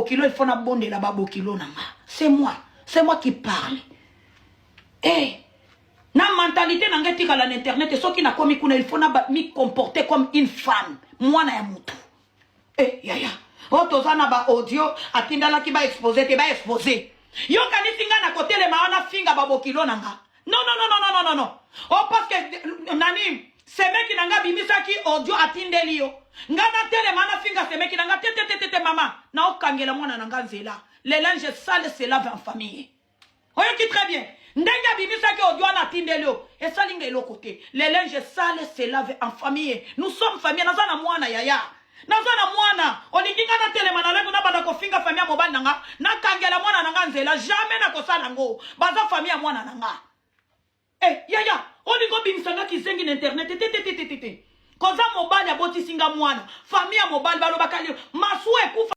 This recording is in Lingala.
babokilo, il faut na bonde la babokilo nanga. C'est moi qui parle. Eh, na mentalité nanga tika la internet et qui na komi kuna il faut na mi comporter comme une femme. Moi na ya mutu. Eh, yaya. O tozana ba audio atindala ki ba exposer te ba exposer. Yo kanisinga na côté le maana finga babokilo nanga. Non. Oh parce que nani c'est mec qui nanga bimisa ki audio atindeli yo. Ngana tele mana finga c'est mec qui nanga tete maman. Na okangela mwana nanga nzela. Les linges sales se lavent en famille. Oyo qui très bien. Ndenga bimisa ki audio na atindeli yo. Et ça linga elo côté. Les linges sales se lavent en famille. Nous sommes famille nazana mwana yaya. Nazana mwana olinginga na tele mana lengo na banda ko finga famille mobile nanga na kangela mwana nanga nzela jamais na kosala ngo. Baza famille mwana nanga. Eh, yaya, on y go bimisanga ki zengi internet, Koza mobile ya boti singa mwana, famille mobile balo bakali, masue kufa